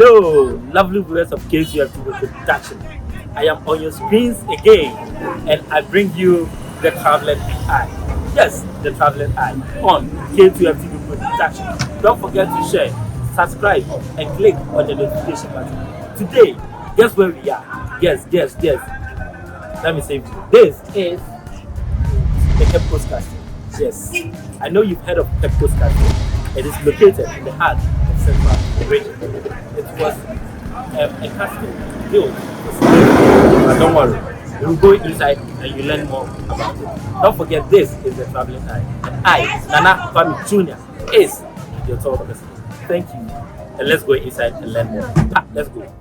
Hello, lovely viewers of KCFTV Production. I am on your screens again, and I bring you the Traveling Eye. Yes, the Traveling Eye on KCFTV Production. Don't forget to share, subscribe, and click on the notification button. Today, guess where we are? Guess. Let me say, this is the Cape Coast Castle. Yes, I know you've heard of Cape Coast Castle. It is located in the heart of Central region. It was a castle built for slavery. But don't worry, we'll go inside and you learn more about it. Don't forget, this is the Traveling Eye. And I, Nana Kwame Jr., is your tour person. Thank you. And let's go inside and learn more. Let's go.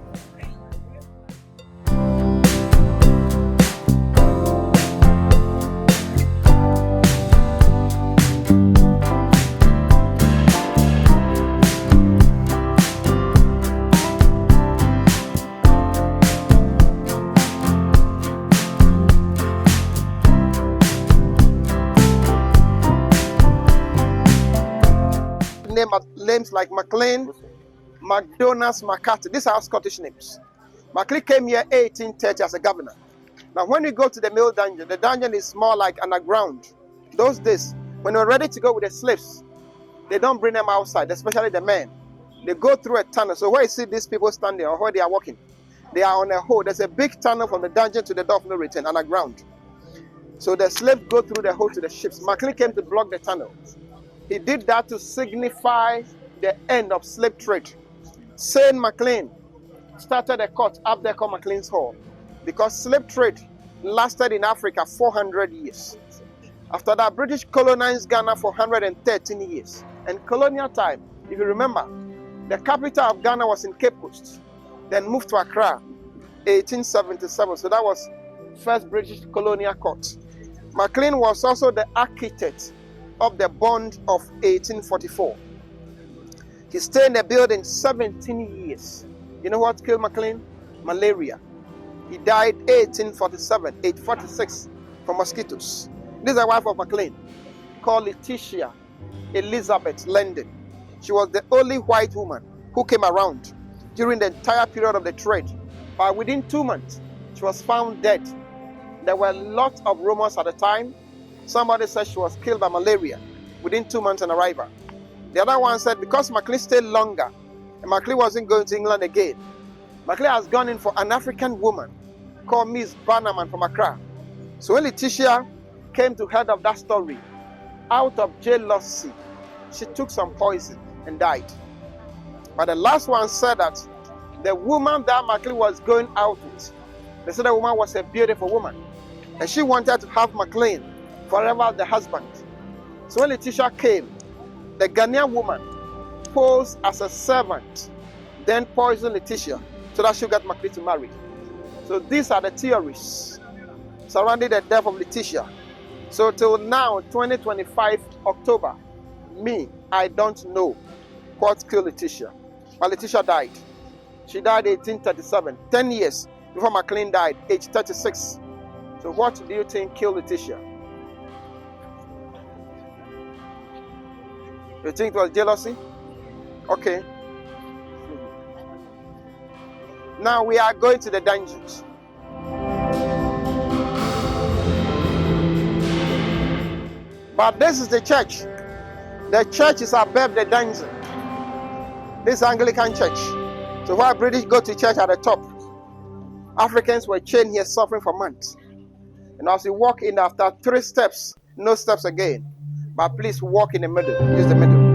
Names like Maclean, McDonald's, McCarthy. These are Scottish names. Maclean came here 1830 as a governor. Now, when we go to the mill dungeon, the dungeon is more like underground. Those days, when we're ready to go with the slaves, they don't bring them outside, especially the men. They go through a tunnel. So where you see these people standing or where they are walking, they are on a hole. There's a big tunnel from the dungeon to the door of no return, underground. So the slaves go through the hole to the ships. Maclean came to block the tunnel. He did that to signify the end of slave trade. Saint Maclean started a court up there called Maclean's Hall because slave trade lasted in Africa 400 years. After that, British colonized Ghana for 113 years. And colonial time, if you remember, the capital of Ghana was in Cape Coast, then moved to Accra, 1877. So that was first British colonial court. Maclean was also the architect of the bond of 1844. He stayed in the building 17 years. You know what killed Maclean? Malaria. He died 1847, 1846 from mosquitoes. This is the wife of Maclean, called Letitia Elizabeth London. She was the only white woman who came around during the entire period of the trade. But within 2 months, she was found dead. There were lots of rumors at the time. Somebody said she was killed by malaria within 2 months on arrival. The other one said because Maclean stayed longer and Maclean wasn't going to England again, Maclean has gone in for an African woman called Miss Bannerman from Accra. So when Letitia came to hear of that story, out of jealousy, she took some poison and died. But the last one said that the woman that Maclean was going out with, they said the woman was a beautiful woman. And she wanted to have Maclean forever the husband. So when Letitia came, the Ghanaian woman posed as a servant, then poisoned Letitia so that she got Maclean to marry. So these are the theories surrounding the death of Letitia. So till now, 2025 October, I don't know what killed Letitia. But Letitia died. She died 1837, 10 years before Maclean died, age 36. So what do you think killed Letitia? You think it was jealousy? Okay. Now we are going to the dungeons. But this is the church. The church is above the dungeon. This is Anglican church. So while British go to church at the top, Africans were chained here suffering for months. And as you walk in after 3 steps, no steps again. But please walk in the middle. Use the middle.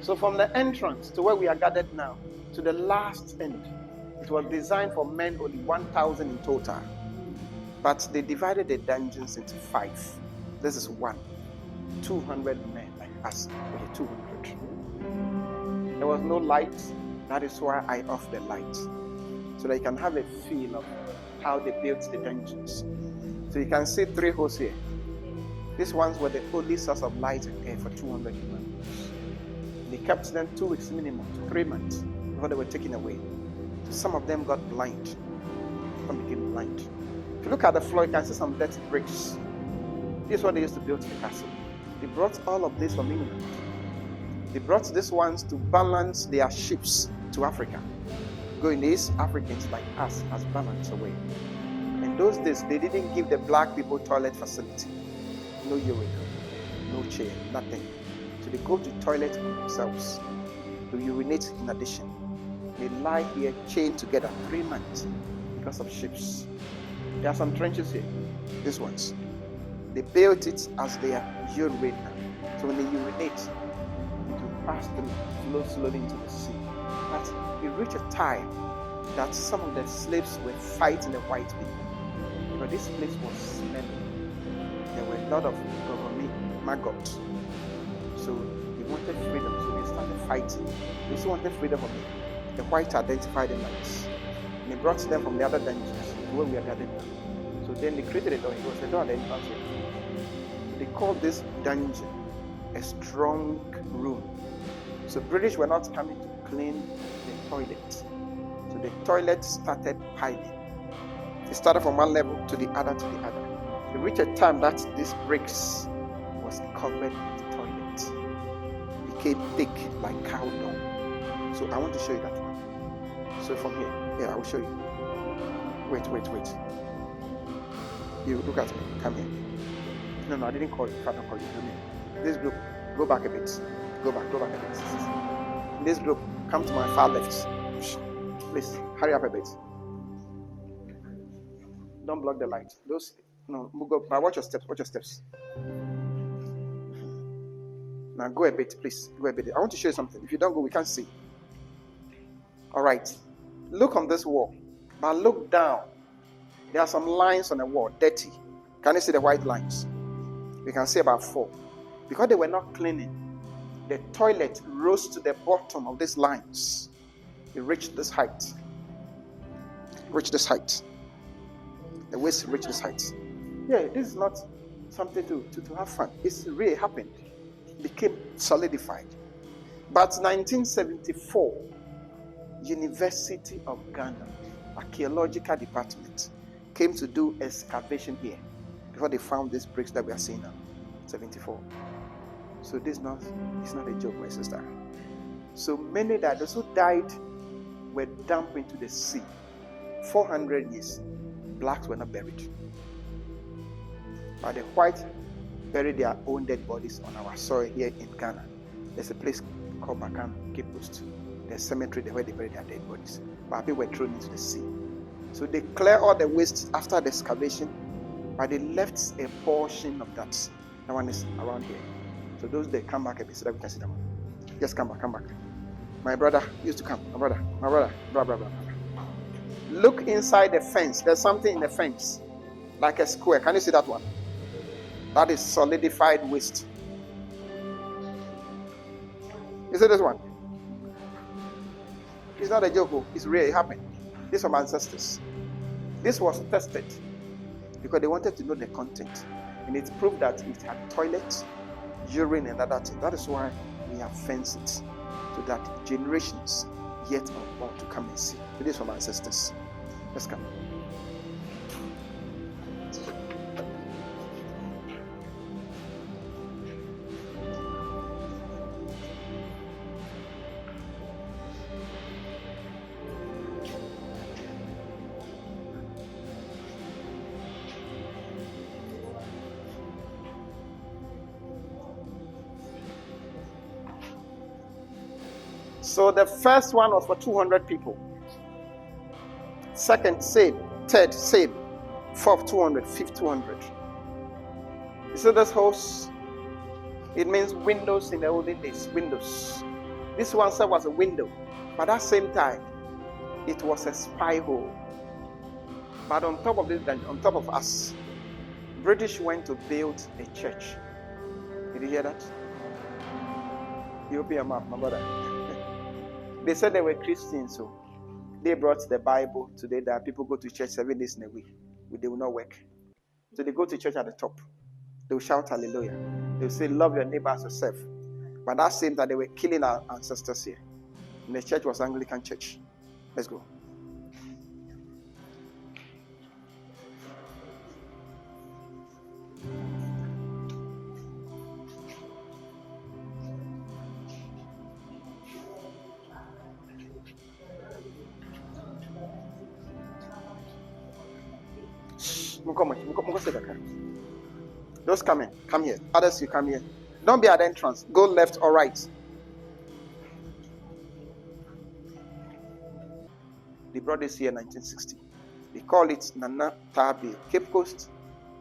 So from the entrance to where we are gathered now, to the last end, it was designed for men only, 1,000 in total. But they divided the dungeons into 5. This is 1. 200 men like us. Okay, 200. There was no light, That is why I off the light, so that you can have a feel of how they built the dungeons. So you can see 3 holes here. These ones were the only source of light and air for 200 human beings. They kept them 2 weeks minimum to 3 months before they were taken away. Some of them got blind. Some became blind. If you look at the floor, you can see some dirty bricks. This is what they used to build the castle. They brought all of this from England. They brought these ones to balance their ships to Africa. Going these Africans like us as balance away. In those days, they didn't give the black people toilet facility. No urinal, no chair, nothing. So they go to toilet themselves. To urinate in addition. They lie here chained together 3 months because of ships. There are some trenches here. These ones. They built it as their urinal. So when they urinate, it will pass through, flow slowly into the sea. But it reached a time that some of the slaves were fighting the white people. But this place was smelly. There were a lot of maggots. So they wanted freedom, so they started fighting. They also wanted freedom from it. The whites identified them like this. And they brought them from the other dungeons to where we are gathered now. So then they created a door. It was a door at the entrance here. They called this dungeon a strong room. So British were not coming to clean the toilet. So the toilet started piling. It started from one level to the other to the other. It reached a time that this bricks was covered with toilet. It became thick like cow dung. So I want to show you that one. So from here, yeah, I will show you. Wait. You look at me. Come here. No, I didn't call you. I can't call you. Come here. This group, go back a bit. Go back a bit. This group, come to my far left. Please, hurry up a bit. Don't block the light. But watch your steps. Now go a bit, please. Go a bit. I want to show you something. If you don't go, we can't see. All right. Look on this wall, but look down. There are some lines on the wall, dirty. Can you see the white lines? We can see about 4. Because they were not cleaning, the toilet rose to the bottom of these lines. It reached this height. The waist reached this height. Yeah, this is not something to have fun. It's really happened. It became solidified. But 1974, University of Ghana, archaeological department, came to do excavation here before they found these bricks that we are seeing now. 74. So it's not a joke, my sister. So many that those who died were dumped into the sea. 400 years, blacks were not buried. But the whites buried their own dead bodies on our soil here in Ghana. There's a place called Bakam, Cape Coast. There's a cemetery where they bury their dead bodies. But they were thrown into the sea. So they clear all the waste after the excavation, but they left a portion of that. That one is around here. So those they come back a bit so that we can see them. Just come back. My brother used to come. My brother. Blah. Look inside the fence. There's something in the fence, like a square. Can you see that one? That is solidified waste. You see this one? It's not a joke. It's real. It happened. This is from ancestors. This was tested because they wanted to know the content, and it proved that it had toilets, urine, and other things. That is why we have fenced it, so that generations yet unborn to come and see. It is from ancestors. Let's come. So the first one was for 200 people. Second, same. Third, same. Fourth, 200. Fifth, 200. You see this house? It means windows in the olden days. Windows. This one served as a window. But at the same time, it was a spy hole. But on top of this, on top of us, British went to build a church. Did you hear that? You open your mouth, my brother. They said they were Christians, so they brought the Bible. Today, that people go to church 7 days in a week. They will not work. So they go to church at the top. They will shout hallelujah. They will say, love your neighbor as yourself. But that same time, they were killing our ancestors here. And the church was Anglican church. Let's go. Those come here. Others, you come here. Don't be at the entrance. Go left or right. They brought this here in 1960. They call it Nana Tabi. Cape Coast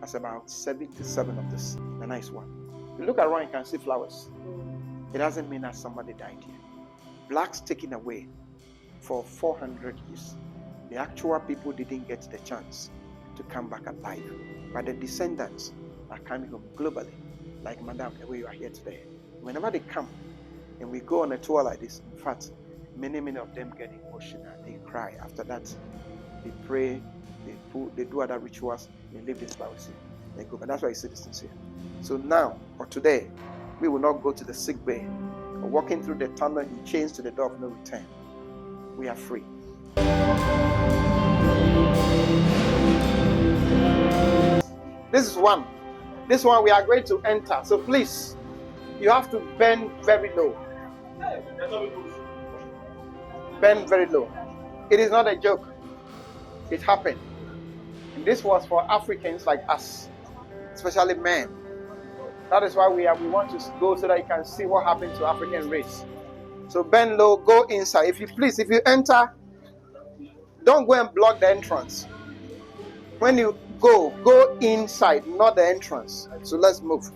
has about 77 of this. The nice one. You look around, you can see flowers. It doesn't mean that somebody died here. Blacks taken away for 400 years. The actual people didn't get the chance to come back alive. But the descendants are coming home globally, like Madam, the way you are here today. Whenever they come and we go on a tour like this, in fact, many of them get emotional. They cry. After that, they pray, they do other rituals, they leave this place. They go. But that's why you see this things here. So now, or today, we will not go to the sick bay. Or walking through the tunnel in chains to the door of no return. We are free. This is one. This one we are going to enter. So please, you have to bend very low. Bend very low. It is not a joke. It happened. And this was for Africans like us, especially men. That is why we want to go so that you can see what happened to African race. So bend low, go inside. If you enter, don't go and block the entrance. When you go inside, not the entrance. So let's move.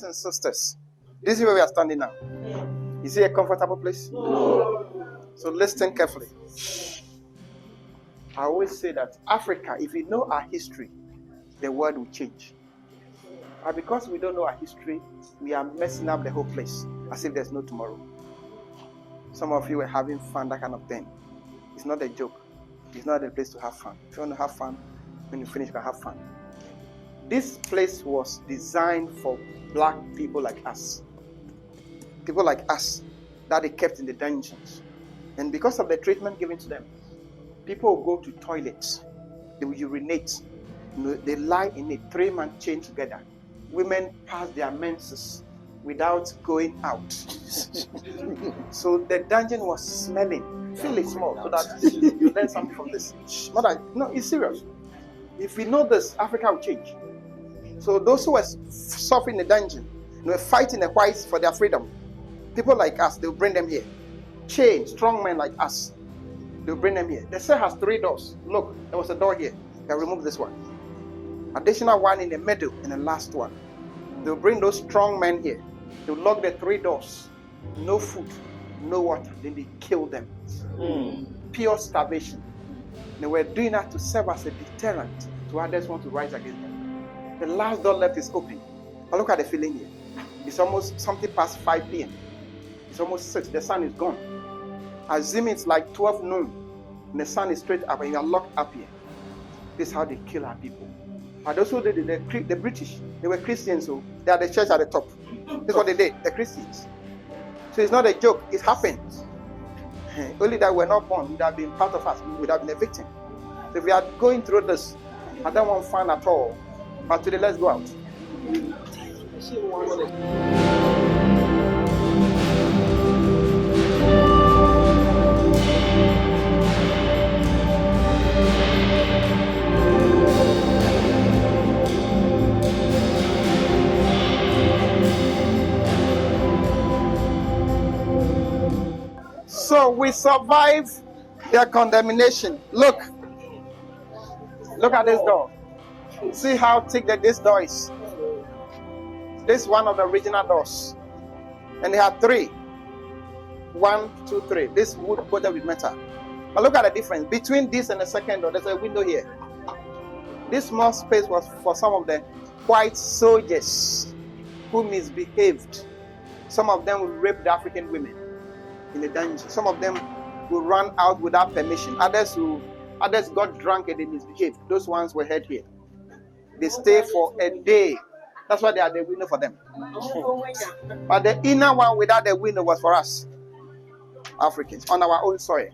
And sisters, this is where we are standing now. Is it a comfortable place? No. So listen carefully. I always say that Africa, if we know our history, the world will change. But because we don't know our history, we are messing up the whole place as if there's no tomorrow. Some of you are having fun, that kind of thing. It's not a joke. It's not a place to have fun. If you want to have fun, when you finish, you can have fun. This place was designed for black people like us. People like us that they kept in the dungeons. And because of the treatment given to them, people will go to toilets. They will urinate. They lie in a 3-man chain together. Women pass their menses without going out. So the dungeon was smelling. Feel it small so that you learn something from this. No, it's serious. If we know this, Africa will change. So those who were suffering in the dungeon, they were fighting the whites for their freedom. People like us, they'll bring them here. Chained, strong men like us, they'll bring them here. The cell has 3 doors. Look, there was a door here. They remove this one. Additional one in the middle and the last one. They'll bring those strong men here. They'll lock the 3 doors. No food, no water. Then they kill them. Pure starvation. They were doing that to serve as a deterrent to others who want to rise against them. The last door left is open. But look at the feeling here. It's almost something past 5 p.m. It's almost 6. The sun is gone. Assume it's like 12 noon. And the sun is straight up and you are locked up here. This is how they kill our people. But those who did it, the British, they were Christians, so they are the church at the top. This is what they did, the Christians. So it's not a joke, it happened. Only that we're not born would have been part of us, we would have been a victim. So if we are going through this, I don't want fun at all. But today, let's go out. So we survive their condemnation. Look at this door. See how thick that this door is. This is one of the original doors. And they have 3. 1, 2, 3. This wood coated with metal. But look at the difference. Between this and the second door, there's a window here. This small space was for some of the white soldiers who misbehaved. Some of them would rape the African women in the dungeon. Some of them would run out without permission. Others got drunk and they misbehaved. Those ones were held here. They stay for a day. That's why they are the window for them. But the inner one without the window was for us, Africans, on our own soil.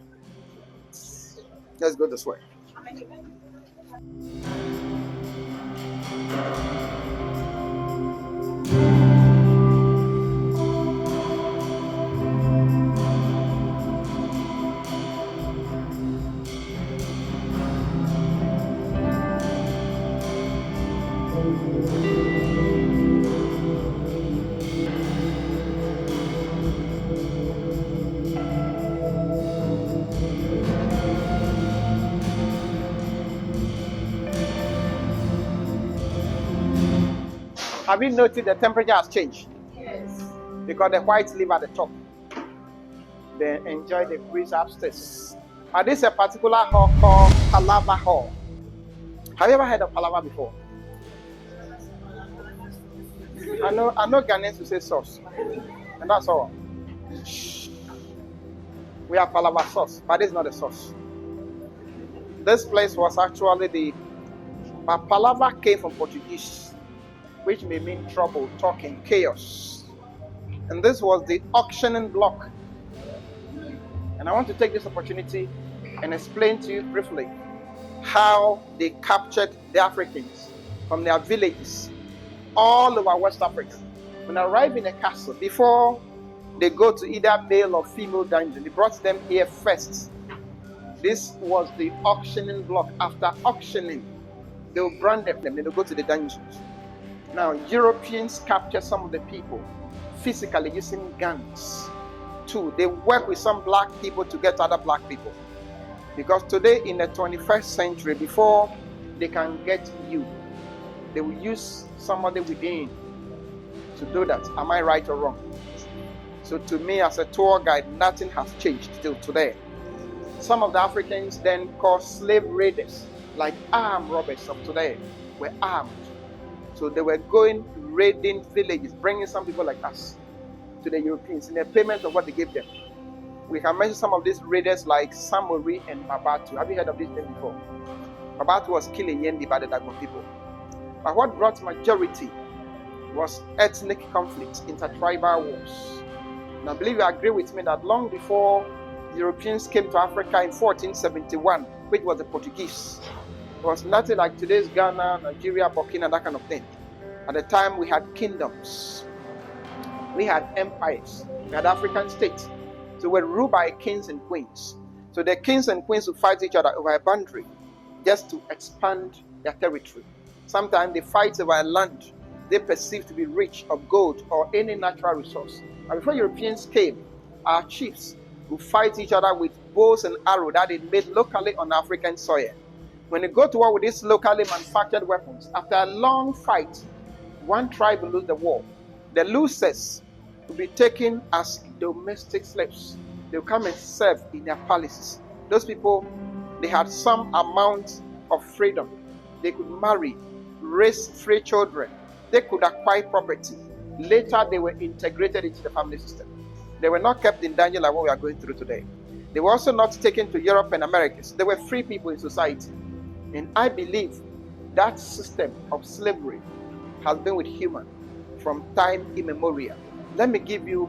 Let's go this way. Have you noticed the temperature has changed? Yes. Because the whites live at the top. They enjoy the breeze upstairs. And this is a particular hall called Palaver Hall. Have you ever heard of Palaver before? I know Ghanaians who say sauce. And that's all. We have Palaver sauce, but this is not the sauce. This place was actually but Palaver came from Portuguese, which may mean trouble, talking, chaos. And this was the auctioning block. And I want to take this opportunity and explain to you briefly how they captured the Africans from their villages all over West Africa. When they arrive in a castle, before they go to either male or female dungeon, they brought them here first. This was the auctioning block. After auctioning, they will brand them, then they will go to the dungeons. Now, Europeans capture some of the people physically using guns. 2, they work with some black people to get other black people. Because today, in the 21st century, before they can get you, they will use somebody within to do that. Am I right or wrong? So to me, as a tour guide, nothing has changed till today. Some of the Africans then called slave raiders, like armed robbers of today, were armed. So they were going raiding villages, bringing some people like us to the Europeans in the payment of what they gave them. We can mention some of these raiders like Samori and Babatu. Have you heard of this name before? Babatu was killing Yendi by the Dagon people. But what brought majority was ethnic conflict, intertribal wars. And I believe you agree with me that long before Europeans came to Africa in 1471, which was the Portuguese, it was nothing like today's Ghana, Nigeria, Burkina, that kind of thing. At the time, we had kingdoms. We had empires. We had African states. So we were ruled by kings and queens. So the kings and queens would fight each other over a boundary just to expand their territory. Sometimes they fight over a land they perceive to be rich of gold or any natural resource. And before Europeans came, our chiefs would fight each other with bows and arrows that they made locally on African soil. When they go to war with these locally manufactured weapons, after a long fight, one tribe will lose the war. The losers will be taken as domestic slaves. They will come and serve in their palaces. Those people, they had some amount of freedom. They could marry, raise free children. They could acquire property. Later, they were integrated into the family system. They were not kept in danger like what we are going through today. They were also not taken to Europe and Americas. They were free people in society. And I believe that system of slavery has been with humans from time immemorial. Let me give you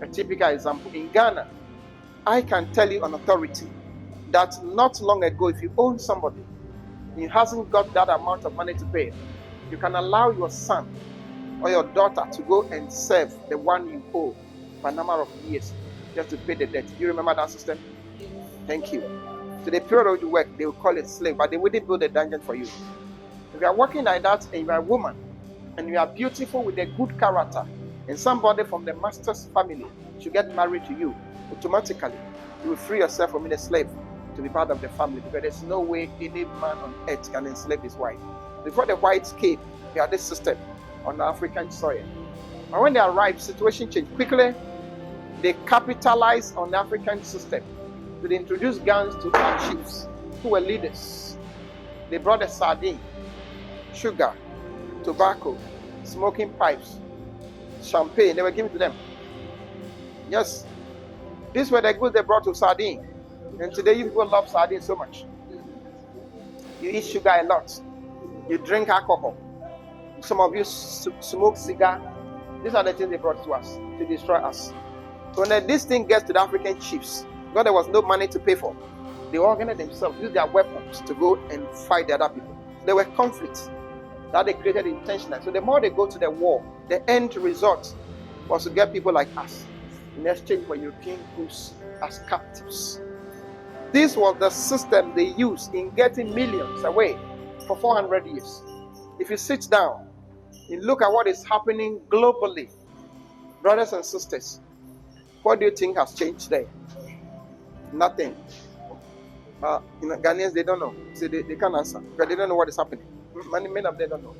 a typical example. In Ghana, I can tell you on authority that not long ago, if you own somebody and you hasn't got that amount of money to pay, you can allow your son or your daughter to go and serve the one you owe for a number of years just to pay the debt. Do you remember that system? Thank you. So the period of the work, they will call it slave, but they wouldn't build a dungeon for you. If you are working like that and you are a woman and you are beautiful with a good character and somebody from the master's family should get married to you, automatically You will free yourself from being a slave to be part of the family, because there's no way any man on earth can enslave his wife. Before the whites came, they had this system on African soil. And when they arrived, situation changed. Quickly, they capitalized on the African system. So they introduced guns to our chiefs, who were leaders. They brought the sardine, sugar, tobacco, smoking pipes, champagne. They were giving to them. Yes, these were the goods they brought to sardine. And today you people love sardine so much. You eat sugar a lot. You drink alcohol. Some of you smoke cigar. These are the things they brought to us to destroy us. So when this thing gets to the African chiefs, because there was no money to pay for, they organized themselves, used their weapons to go and fight the other people. There were conflicts that they created intentionally. So the more they go to the war, the end result was to get people like us in exchange for European goods as captives. This was the system they used in getting millions away for 400 years. If you sit down and look at what is happening globally, brothers and sisters, what do you think has changed there? Nothing. Ghanaians, they don't know. So they can't answer because they don't know what is happening. Many of them don't know.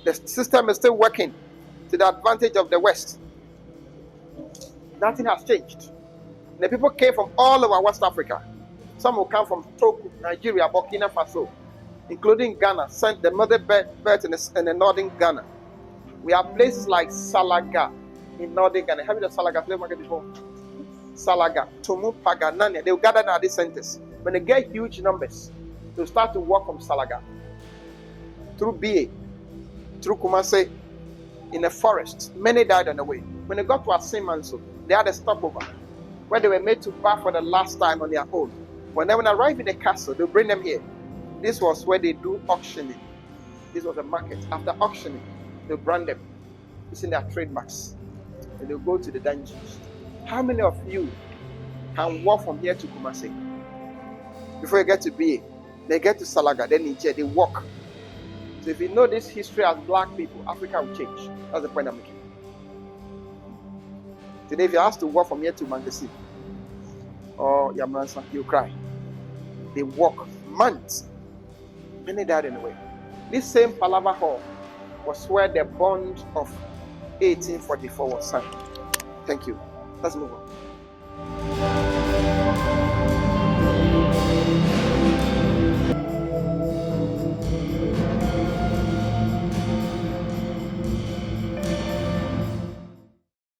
The system is still working to the advantage of the West. Nothing has changed. The people came from all over West Africa. Some will come from Togo, Nigeria, Burkina Faso, including Ghana, sent the mother birth in the northern Ghana. We have places like Salaga in northern Ghana. Have you heard of Salaga slave market before? Salaga, Tomu, Paganania. They will gather at these centers. When they get huge numbers, they'll start to walk from Salaga through BA, through Kumase, in a forest. Many died on the way. When they got to Asimanso, they had a stopover where they were made to bath for the last time on their own. When they arrive in the castle, they'll bring them here. This was where they do auctioning. This was a market. After auctioning, they'll brand them using their trademarks. And they'll go to the dungeons. How many of you can walk from here to Kumasi? Before you get to BA, they get to Salaga, then Niger, they walk. So if you know this history as black people, Africa will change. That's the point I'm making. Today, if you ask to walk from here to Mangasi or Yamransa, you cry. They walk months. Many died in the way. This same Palaver Hall was where the bond of 1844 was signed. Thank you. Let's move on.